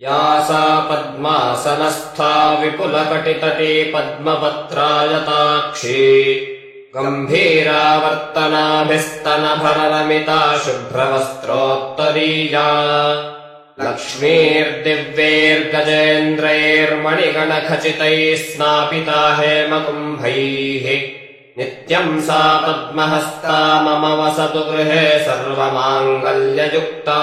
या सा पद्मासनस्था विपुलकटितटी पद्मपत्रायताक्षी गम्भीरावर्तनाभिस्तनभररमिता शुभ्रवस्त्रोत्तरीया लक्ष्मीर्दिव्यैर्गजेन्द्रैर्मणिगणखचितैः स्नापिता हेमकुम्भैः नित्यम् सा पद्महस्ता मम वसतु गृहे सर्वमाङ्गल्ययुक्ता।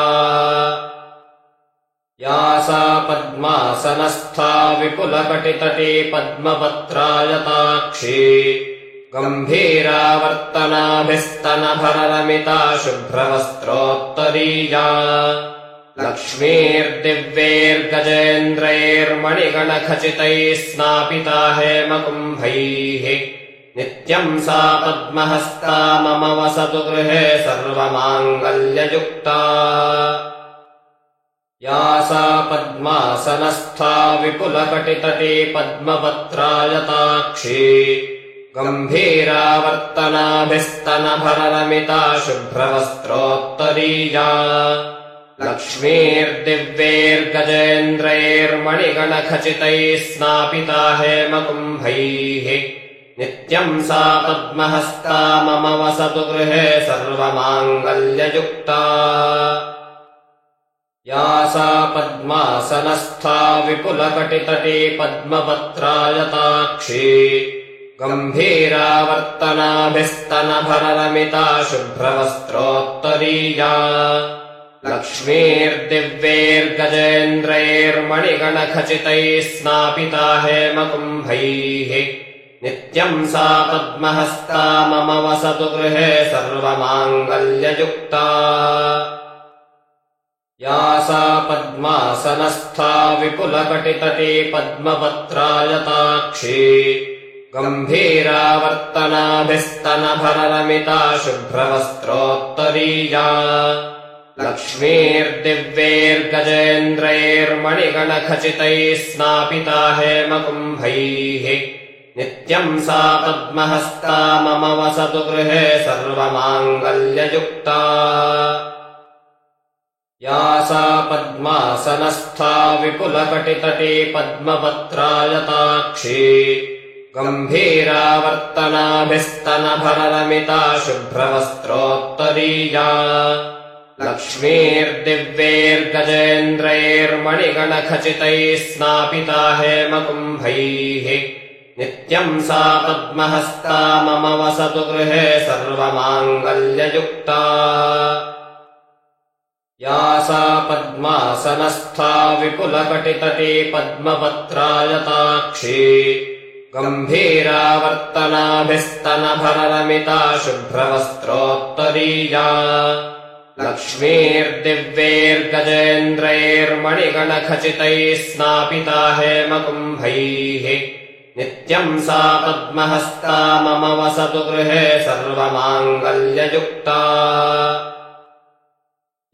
या सा पद्मासनस्था विपुलकटितटी पद्मपत्रायताक्षी गम्भीरावर्तनाभिस्तनभररमिता शुभ्रवस्त्रोत्तरीया लक्ष्मीर्दिव्यैर्गजेन्द्रैर्मणिगणखचितैः स्नापिता हेमकुम्भैः नित्यम् सा पद्महस्ता मम वसतु गृहे सर्वमाङ्गल्ययुक्ता। या सा पद्मासनस्था विपुलकटितटी पद्मपत्रायताक्षी गम्भीरावर्तनाभिस्तनभररमिता शुभ्रवस्त्रोत्तरीया लक्ष्मीर्दिव्यैर्गजेन्द्रैर्मणिगणखचितैः स्नापिता हेमकुम्भैः नित्यम् सा पद्महस्ता मम वसतु गृहे सर्वमाङ्गल्ययुक्ता। या सा पद्मासनस्था विपुलकटितटी पद्मपत्रायताक्षी गम्भीरावर्तनाभिस्तनभररमिता शुभ्रवस्त्रोत्तरीया लक्ष्मीर्दिव्यैर्गजेन्द्रैर्मणिगणखचितैः स्नापिता हेमकुम्भैः नित्यम् सा पद्महस्ता मम वसतु गृहे सर्वमाङ्गल्ययुक्ता। या सा पद्मासनस्था विपुलकटितटी पद्मपत्रायताक्षी गम्भीरावर्तनाभिस्तनभररमिता शुभ्रवस्त्रोत्तरीया लक्ष्मीर्दिव्यैर्गजेन्द्रैर्मणिगणखचितैः स्नापिता हेमकुम्भैः नित्यम् सा पद्महस्ता मम वसतु गृहे सर्वमाङ्गल्ययुक्ता। या सा पद्मासनस्था विपुलकटितटी पद्मपत्रायताक्षी गम्भीरावर्तनाभिस्तनभररमिता शुभ्रवस्त्रोत्तरीया लक्ष्मीर्दिव्यैर्गजेन्द्रैर्मणिगणखचितैः स्नापिता हेमकुम्भैः नित्यम् सा पद्महस्ता मम वसतु गृहे सर्वमाङ्गल्ययुक्ता। या सा पद्मासनस्था विपुलकटितटी पद्मपत्रायताक्षी गम्भीरावर्तनाभिस्तनभररमिता शुभ्रवस्त्रोत्तरीया लक्ष्मीर्दिव्यैर्गजेन्द्रैर्मणिगणखचितैः स्नापिता हेमकुम्भैः नित्यम् सा पद्महस्ता मम वसतु गृहे सर्वमाङ्गल्ययुक्ता।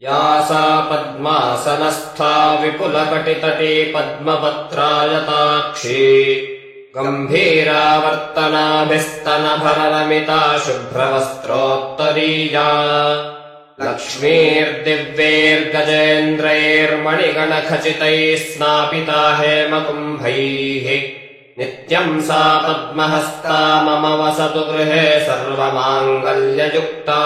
या सा पद्मासनस्था विपुलकटितटी पद्मपत्रायताक्षी गम्भीरावर्तनाभिस्तनभररमिता शुभ्रवस्त्रोत्तरीया लक्ष्मीर्दिव्यैर्गजेन्द्रैर्मणिगणखचितैः स्नापिता हेमकुम्भैः नित्यम् सा पद्महस्ता मम वसतु गृहे सर्वमाङ्गल्ययुक्ता।